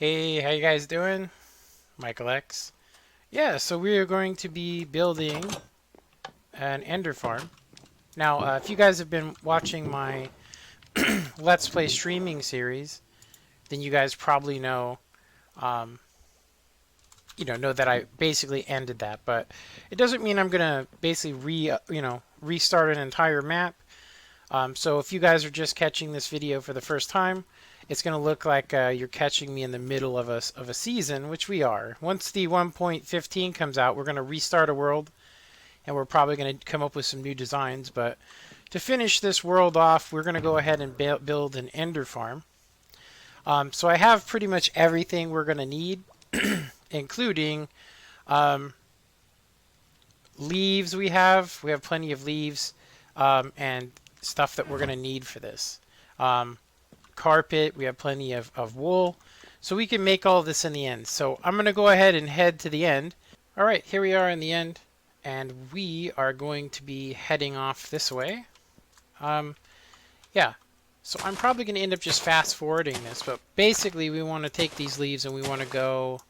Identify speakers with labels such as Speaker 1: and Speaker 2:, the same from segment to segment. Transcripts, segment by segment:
Speaker 1: Hey, how you guys doing? IVIICHAELxx. Yeah, so we are going to be building an ender farm. Now, if you guys have been watching my Let's Play streaming series, then you guys probably um, know that I basically ended that. But it doesn't mean I'm gonna basically restart an entire map. So if you guys are just catching this video for the first time, it's going to look like you're catching me in the middle of a season, which we are. Once the 1.15 comes out, we're going to restart a world, and we're probably going to come up with some new designs. But to finish this world off, we're going to go ahead and build an ender farm. So I have pretty much everything we're going to need, including leaves. We have plenty of leaves and stuff that we're going to need for this. Carpet, we have plenty of wool, so we can make all of this in the end. So I'm going to go ahead and head to the end. All right, here we are in the end, and we are going to be heading off this way. Yeah, so I'm probably going to end up just fast forwarding this, but basically we want to take these leaves and we want to go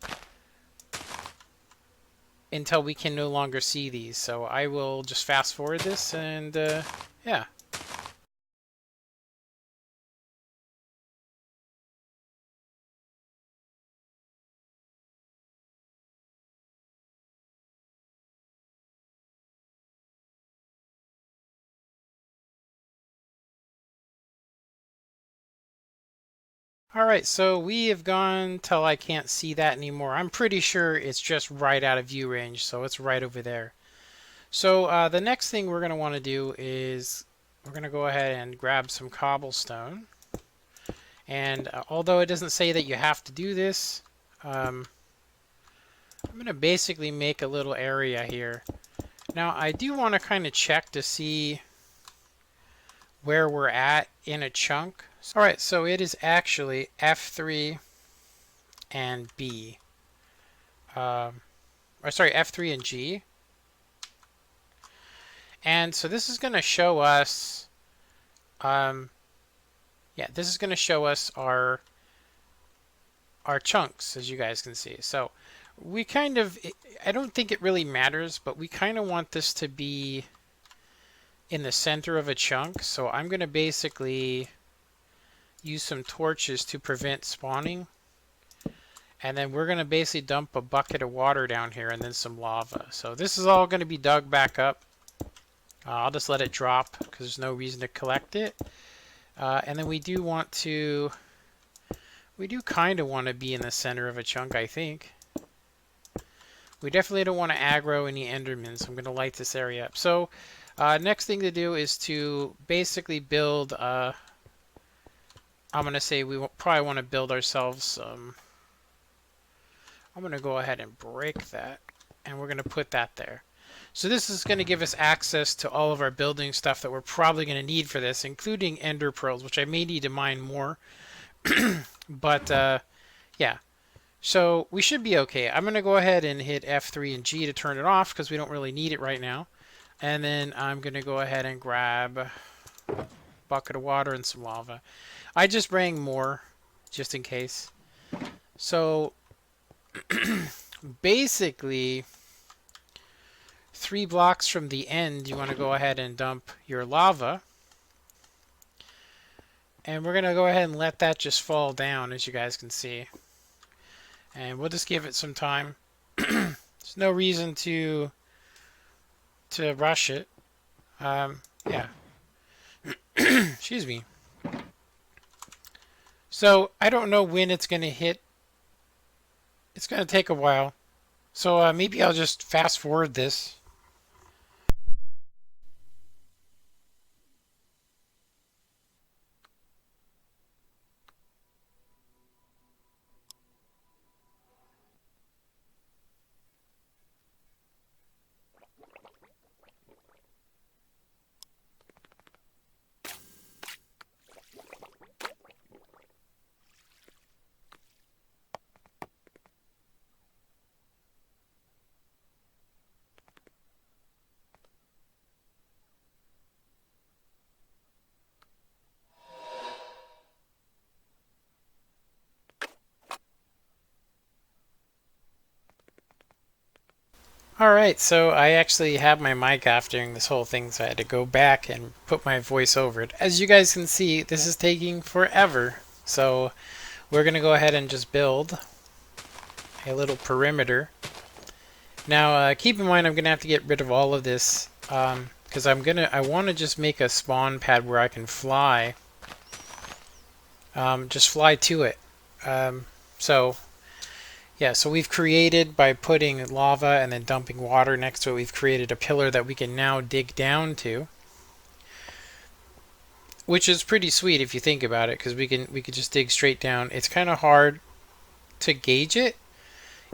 Speaker 1: until we can no longer see these. So I will just fast forward this and yeah. Alright, so we have gone till I can't see that anymore. I'm pretty sure it's just right out of view range, so it's right over there. So the next thing we're going to want to do is we're going to go ahead and grab some cobblestone. And although it doesn't say that you have to do this, I'm going to basically make a little area here. Now I do want to kind of check to see where we're at in a chunk. Alright, so it is actually F3 and B. Or sorry, F3 and G. And so this is going to show us, yeah, this is going to show us our chunks, as you guys can see. So we kind of, I don't think it really matters, but we kind of want this to be in the center of a chunk. So I'm going to basically use some torches to prevent spawning. And then we're going to basically dump a bucket of water down here and then some lava. So this is all going to be dug back up. I'll just let it drop because there's no reason to collect it. And then we do kind of want to be in the center of a chunk, I think. We definitely don't want to aggro any Endermen, so I'm going to light this area up. So next thing to do is to basically build, I'm going to say we probably want to build ourselves some. I'm going to go ahead and break that, and we're going to put that there. So this is going to give us access to all of our building stuff that we're probably going to need for this, including ender pearls, which I may need to mine more. But yeah, so we should be okay. I'm going to go ahead and hit F3 and G to turn it off because we don't really need it right now. And then I'm going to go ahead and grab a bucket of water and some lava. I just bring more just in case. So basically 3 blocks from the end, you want to go ahead and dump your lava. And we're going to go ahead and let that just fall down, as you guys can see. And we'll just give it some time. There's no reason to rush it. Yeah. Excuse me. So I don't know when it's going to hit. It's going to take a while. So maybe I'll just fast forward this. Alright, so I actually have my mic off during this whole thing, so I had to go back and put my voice over it. As you guys can see, this is taking forever. So we're going to go ahead and just build a little perimeter. Now, keep in mind I'm going to have to get rid of all of this, because I want to just make a spawn pad where I can fly. Just fly to it. So yeah, so we've created, by putting lava and then dumping water next to it, we've created a pillar that we can now dig down to, which is pretty sweet if you think about it, because we could just dig straight down. It's kind of hard to gauge it.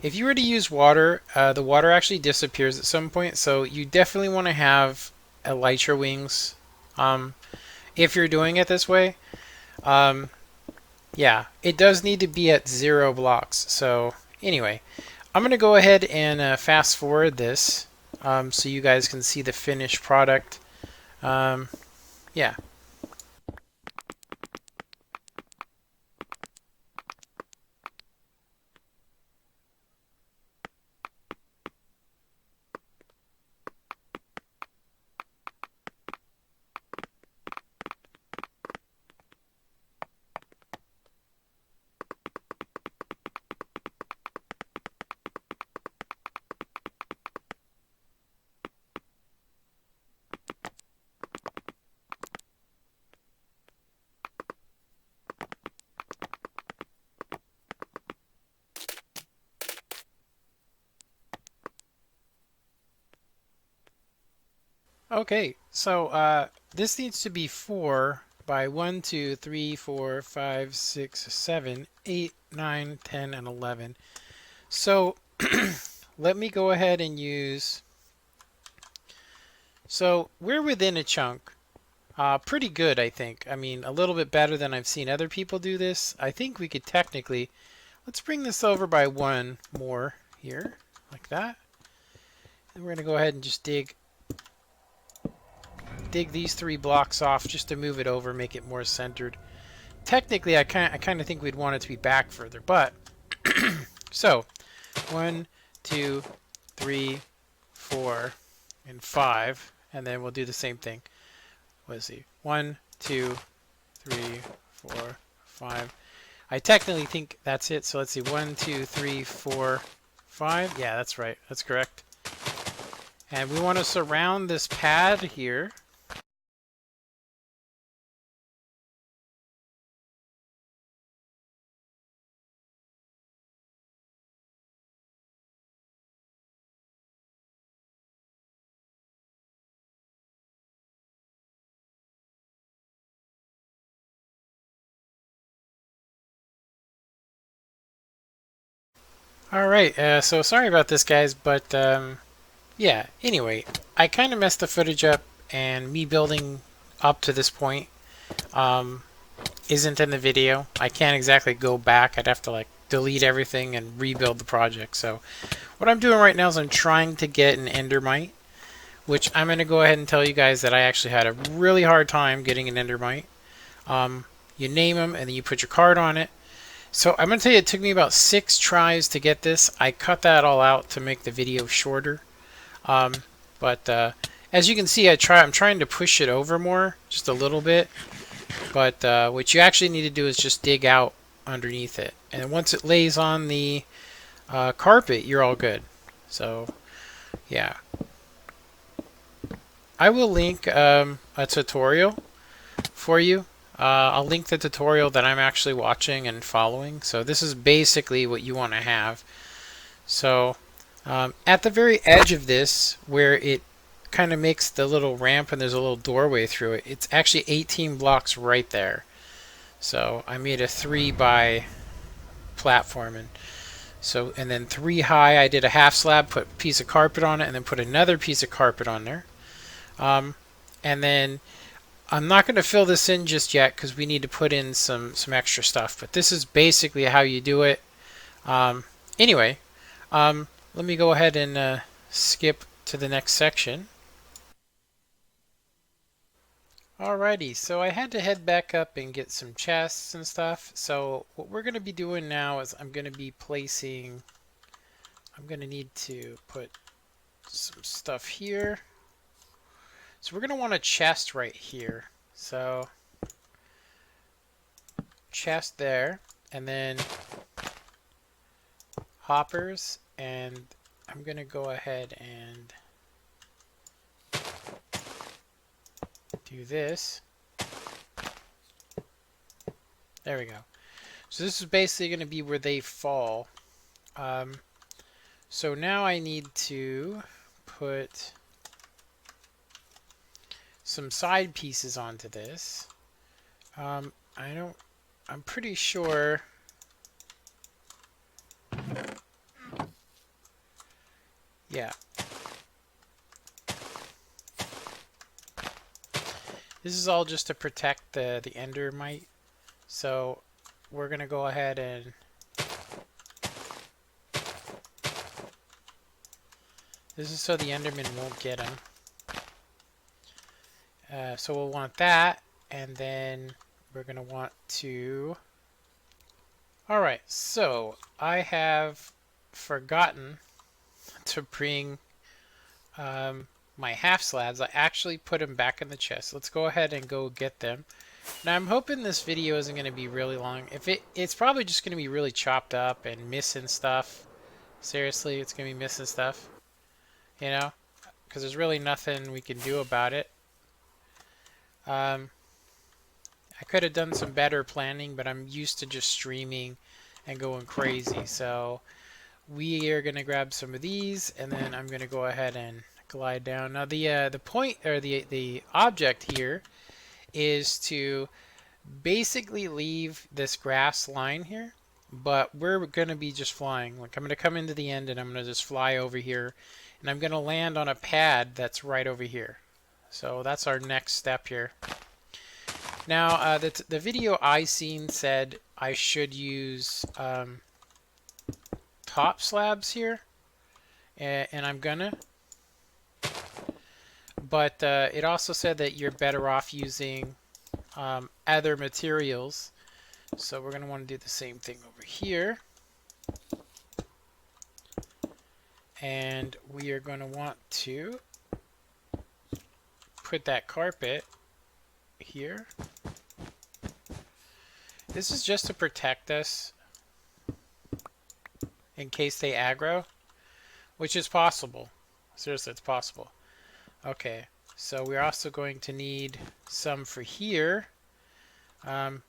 Speaker 1: If you were to use water, the water actually disappears at some point, so you definitely want to have elytra wings if you're doing it this way. Yeah, it does need to be at 0 blocks. So anyway, I'm going to go ahead and fast forward this so you guys can see the finished product. Yeah. Okay, so this needs to be 4 by 1, 2, 3, 4, 5, 6, 7, 8, 9, 10, and 11. So let me go ahead and use... So we're within a chunk. Pretty good, I think. I mean, a little bit better than I've seen other people do this. I think we could technically... Let's bring this over by 1 more here, like that. And we're going to go ahead and just dig these 3 blocks off just to move it over, make it more centered. Technically, I kind of think we'd want it to be back further, but... So, 1, 2, 3, 4, and 5, and then we'll do the same thing. Let's see. 1, 2, 3, 4, 5. I technically think that's it. So let's see. 1, 2, 3, 4, 5. Yeah, that's right. That's correct. And we want to surround this pad here. All right. So sorry about this, guys, but yeah. Anyway, I kind of messed the footage up, and me building up to this point isn't in the video. I can't exactly go back. I'd have to like delete everything and rebuild the project. So what I'm doing right now is I'm trying to get an Endermite, which I'm going to go ahead and tell you guys that I actually had a really hard time getting an Endermite. You name them and then you put your card on it. So I'm going to tell you it took me about 6 tries to get this. I cut that all out to make the video shorter. But as you can see, I'm trying to push it over more, just a little bit. But what you actually need to do is just dig out underneath it. And once it lays on the carpet, you're all good. So, yeah. I will link a tutorial for you. I'll link the tutorial that I'm actually watching and following. So this is basically what you want to have. So at the very edge of this, where it kind of makes the little ramp and there's a little doorway through it, it's actually 18 blocks right there. So I made a 3 by platform, and then 3 high. I did a half slab, put a piece of carpet on it, and then put another piece of carpet on there. And then I'm not going to fill this in just yet because we need to put in some extra stuff. But this is basically how you do it. Anyway, let me go ahead and skip to the next section. Alrighty, so I had to head back up and get some chests and stuff. So what we're going to be doing now is I'm going to be placing... I'm going to need to put some stuff here. So we're going to want a chest right here. So chest there, and then hoppers, and I'm going to go ahead and do this. There we go. So this is basically going to be where they fall. So now I need to put some side pieces onto this. I'm pretty sure. Yeah. This is all just to protect the Endermite. So we're going to go ahead and this is so the Enderman won't get him. So we'll want that, and then we're going to want to... Alright, so I have forgotten to bring my half slabs. I actually put them back in the chest. Let's go ahead and go get them. Now I'm hoping this video isn't going to be really long. It's probably just going to be really chopped up and missing stuff. Seriously, it's going to be missing stuff. You know? Because there's really nothing we can do about it. I could have done some better planning, but I'm used to just streaming and going crazy. So we are going to grab some of these, and then I'm going to go ahead and glide down. Now the point, or the object here, is to basically leave this grass line here, but we're going to be just flying. Like, I'm going to come into the end, and I'm going to just fly over here, and I'm going to land on a pad that's right over here. So that's our next step here. Now, the video I seen said I should use top slabs here, and I'm gonna. But it also said that you're better off using other materials. So we're gonna want to do the same thing over here. And we are going to want to put that carpet here. This is just to protect us in case they aggro, which is possible. Seriously, it's possible. Okay, so we're also going to need some for here.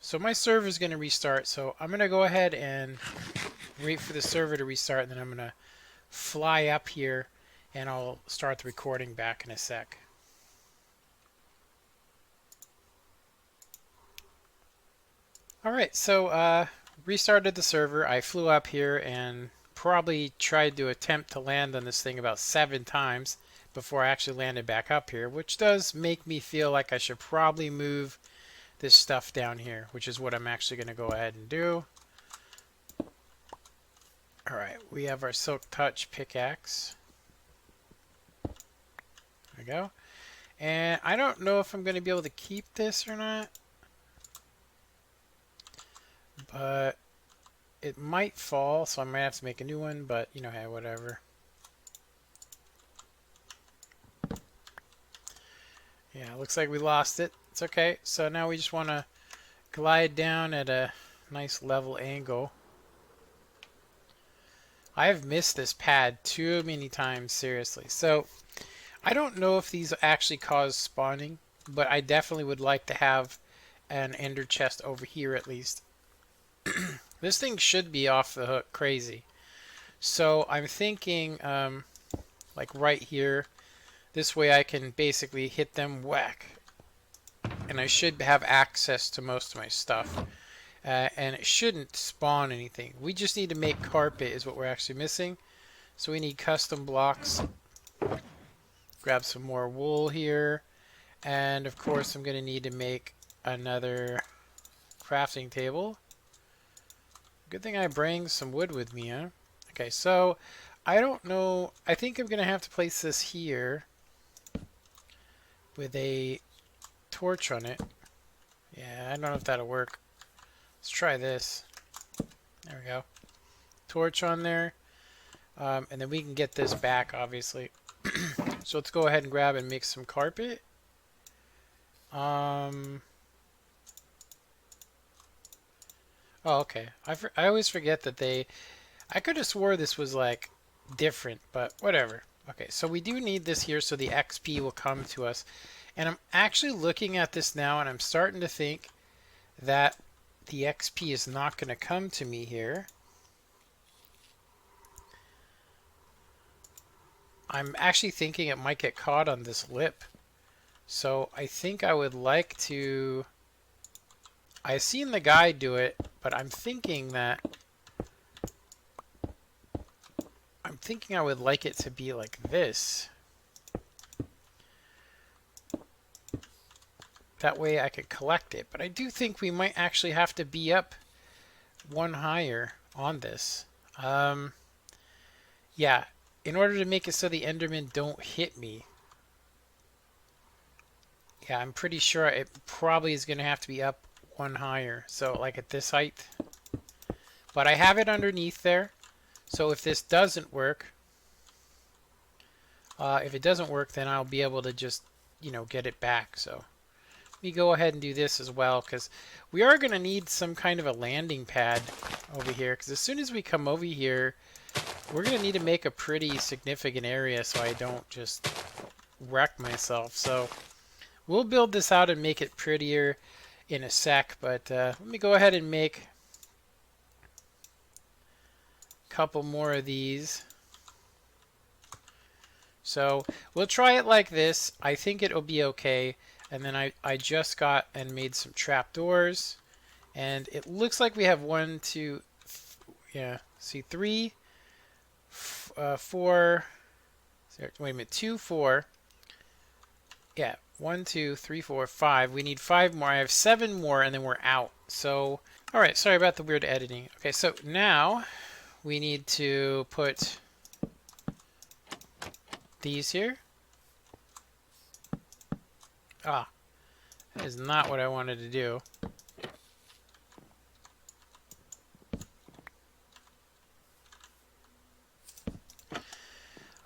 Speaker 1: So my server is going to restart, so I'm going to go ahead and wait for the server to restart, and then I'm going to fly up here, and I'll start the recording back in a sec. Alright, so restarted the server. I flew up here and probably tried to attempt to land on this thing about 7 times before I actually landed back up here, which does make me feel like I should probably move this stuff down here, which is what I'm actually going to go ahead and do. Alright, we have our Silk Touch pickaxe. There we go. And I don't know if I'm going to be able to keep this or not, but it might fall, so I might have to make a new one, but you know, hey, whatever. Yeah, looks like we lost it. It's okay. So now we just want to glide down at a nice level angle. I have missed this pad too many times, seriously. So I don't know if these actually cause spawning, but I definitely would like to have an ender chest over here at least. This thing should be off the hook crazy. So I'm thinking like right here. This way I can basically hit them whack. And I should have access to most of my stuff. And it shouldn't spawn anything. We just need to make carpet is what we're actually missing. So we need custom blocks. Grab some more wool here. And of course I'm going to need to make another crafting table. Good thing I bring some wood with me, huh? Okay, so I don't know. I think I'm going to have to place this here with a torch on it. Yeah, I don't know if that'll work. Let's try this. There we go. Torch on there. And then we can get this back, obviously. So let's go ahead and grab and make some carpet. Oh, okay. I always forget that they... I could have swore this was like different, but whatever. Okay, so we do need this here so the XP will come to us. And I'm actually looking at this now and I'm starting to think that the XP is not going to come to me here. I'm actually thinking it might get caught on this lip. So I think I would like to... I've seen the guy do it, but I'm thinking I would like it to be like this. That way I could collect it. But I do think we might actually have to be up one higher on this. Yeah, in order to make it so the Endermen don't hit me. Yeah, I'm pretty sure it probably is going to have to be up one higher. So like at this height. But I have it underneath there. So if this doesn't work, then I'll be able to just, get it back. So let me go ahead and do this as well, because we are going to need some kind of a landing pad over here. Because as soon as we come over here, we're going to need to make a pretty significant area so I don't just wreck myself. So we'll build this out and make it prettier in a sec. But let me go ahead and make a couple more of these. So we'll try it like this. I think it'll be okay. And then I just got and made some trapdoors. And it looks like we have 1, 2, yeah, see 3, 4, wait a minute, 2, 4. Yeah, 1, 2, 3, 4, 5. We need 5 more. I have 7 more and then we're out. So, all right, sorry about the weird editing. Okay, so now we need to put these here. Ah, that is not what I wanted to do.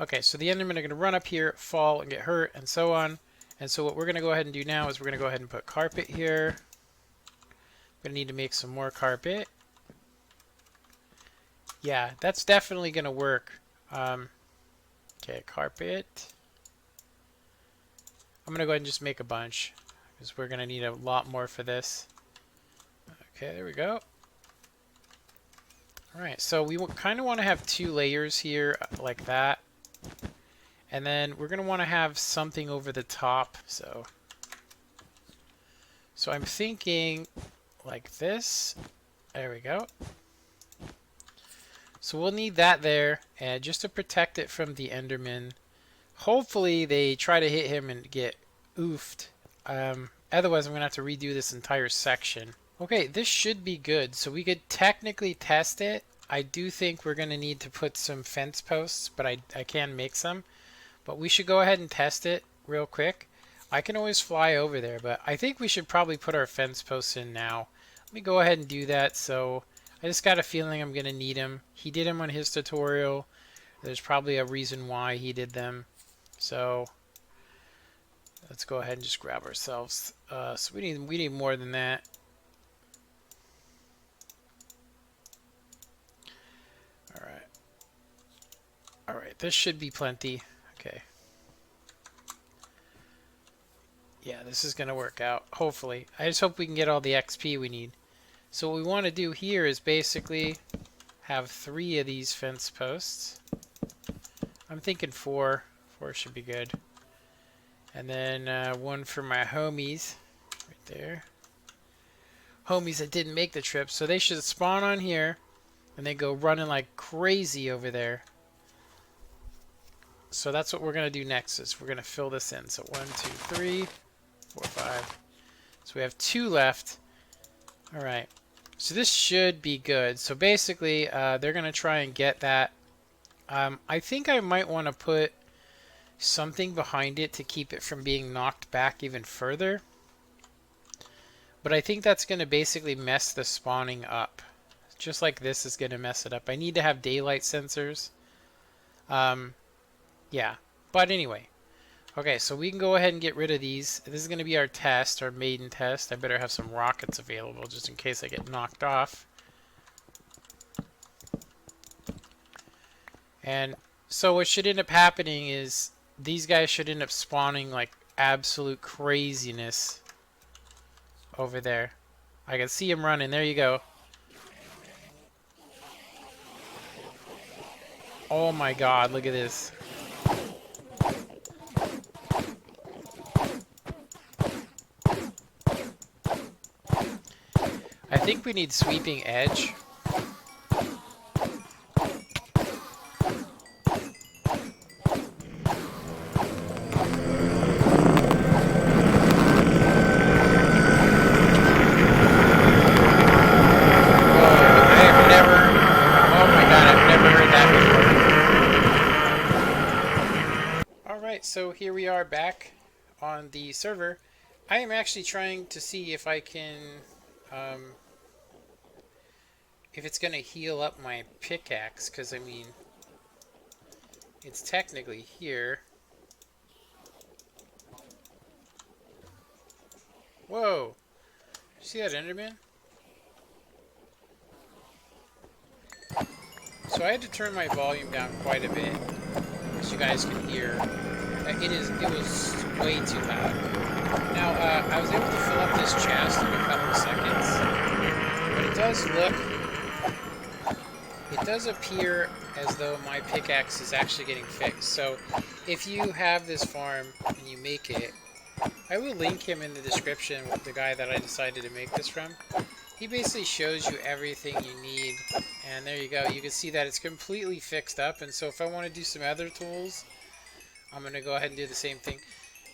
Speaker 1: Okay, so the Endermen are going to run up here, fall, and get hurt, and so on. And so what we're going to go ahead and do now is we're going to go ahead and put carpet here. We're going to need to make some more carpet. Yeah, that's definitely going to work. Okay, carpet. I'm going to go ahead and just make a bunch, because we're going to need a lot more for this. Okay, there we go. Alright, so we kind of want to have 2 layers here, like that. And then we're going to want to have something over the top. So I'm thinking like this. There we go. So we'll need that there, and just to protect it from the Enderman. Hopefully they try to hit him and get oofed. Otherwise I'm going to have to redo this entire section. Okay, this should be good. So we could technically test it. I do think we're going to need to put some fence posts, but I can make some. But we should go ahead and test it real quick. I can always fly over there, but I think we should probably put our fence posts in now. Let me go ahead and do that. So I just got a feeling I'm going to need him. He did them on his tutorial. There's probably a reason why he did them. So let's go ahead and just grab ourselves. So we need more than that. All right, this should be plenty. Okay. Yeah, this is going to work out, hopefully. I just hope we can get all the XP we need. So what we want to do here is basically have 3 of these fence posts. I'm thinking 4. 4 should be good. And then 1 for my homies right there. Homies that didn't make the trip. So they should spawn on here and then go running like crazy over there. So that's what we're going to do next, is we're going to fill this in. So 1, 2, 3, 4, 5. So we have 2 left. All right. So this should be good. So basically, they're going to try and get that. I think I might want to put something behind it to keep it from being knocked back even further. But I think that's going to basically mess the spawning up. Just like this is going to mess it up. I need to have daylight sensors. Yeah. But anyway, okay, so we can go ahead and get rid of these. This is going to be our test, our maiden test. I better have some rockets available just in case I get knocked off. And so what should end up happening is these guys should end up spawning like absolute craziness over there. I can see him running. There you go. Oh my god, look at this. I think we need sweeping edge. So here we are back on the server. I am actually trying to see if I can, if it's going to heal up my pickaxe, because I mean, it's technically here. Whoa! You see that Enderman? So I had to turn my volume down quite a bit, as you guys can hear. It was way too loud. Now, I was able to fill up this chest in a couple of seconds, but it does appear as though my pickaxe is actually getting fixed. So, if you have this farm and you make it, I will link him in the description with the guy that I decided to make this from. He basically shows you everything you need, and there you go. You can see that it's completely fixed up, and so if I want to do some other tools, I'm going to go ahead and do the same thing.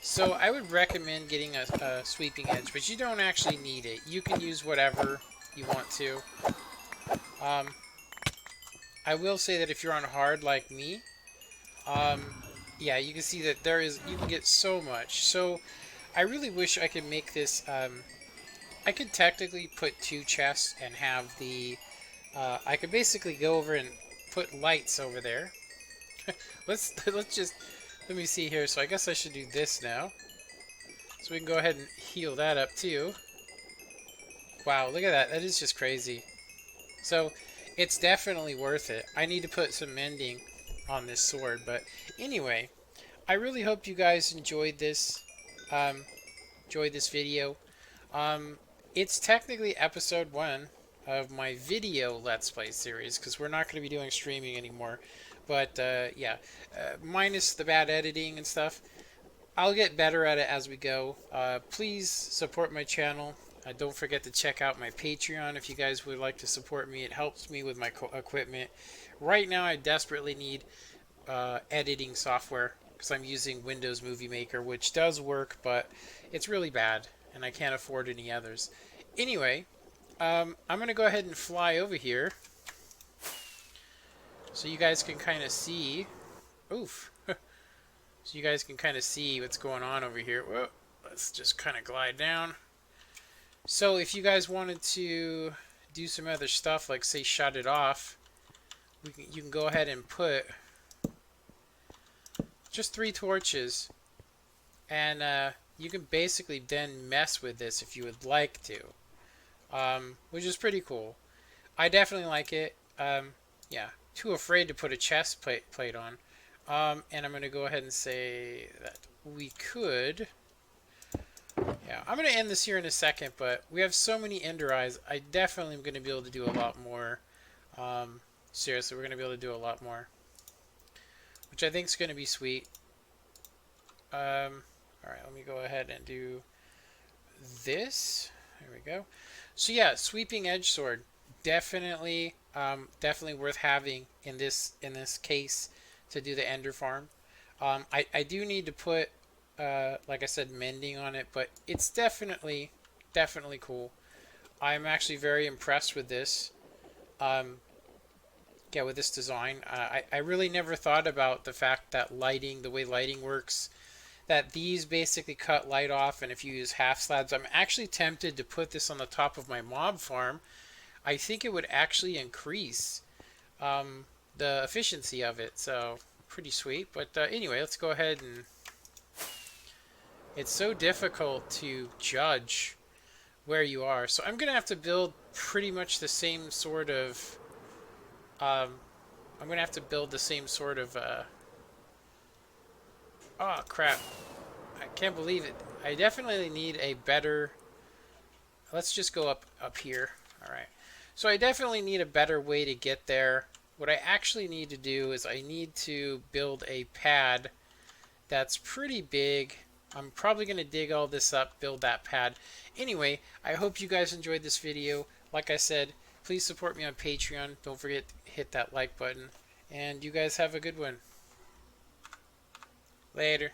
Speaker 1: So I would recommend getting a sweeping edge, but you don't actually need it. You can use whatever you want to. I will say that if you're on hard like me, yeah, you can see that you can get so much. So I really wish I could make this, I could technically put 2 chests and have the, I could basically go over and put lights over there. let's just, let me see here. So I guess I should do this now. So we can go ahead and heal that up too. Wow, look at that. That is just crazy. So it's definitely worth it. I need to put some mending on this sword. But anyway, I really hope you guys enjoyed this video. It's technically episode 1 of my video Let's Play series, because we're not going to be doing streaming anymore. But yeah, minus the bad editing and stuff, I'll get better at it as we go. Please support my channel. Don't forget to check out my Patreon if you guys would like to support me. It helps me with my equipment. Right now I desperately need editing software, because I'm using Windows Movie Maker, which does work, but it's really bad, and I can't afford any others. Anyway, I'm going to go ahead and fly over here, so you guys can kind of see. Oof. So you guys can kind of see what's going on over here. Whoa, let's just kind of glide down. So if you guys wanted to do some other stuff, like say shut it off, you can go ahead and put just 3 torches, and you can basically then mess with this if you would like to, which is pretty cool. I definitely like it. Yeah, too afraid to put a chest plate on. And I'm going to go ahead and say that we could. Yeah, I'm going to end this here in a second, but we have so many ender eyes. I definitely am going to be able to do a lot more. Seriously, we're going to be able to do a lot more, which I think is going to be sweet. Alright, let me go ahead and do this. There we go. So yeah, sweeping edge sword. Definitely, definitely worth having in this case to do the ender farm. I do need to put, like I said, mending on it, but it's definitely cool. I'm actually very impressed with this. Yeah, with this design. I really never thought about the fact that the way lighting works, that these basically cut light off, and if you use half slabs, I'm actually tempted to put this on the top of my mob farm. I think it would actually increase the efficiency of it. So pretty sweet. But anyway, let's go ahead and... It's so difficult to judge where you are. So I'm going to have to build pretty much the same sort of... I'm going to have to build the same sort of... Oh, crap. I can't believe it. I definitely need a better... Let's just go up here. All right. So I definitely need a better way to get there. What I actually need to do is I need to build a pad that's pretty big. I'm probably going to dig all this up, build that pad. Anyway, I hope you guys enjoyed this video. Like I said, please support me on Patreon. Don't forget to hit that like button. And you guys have a good one. Later.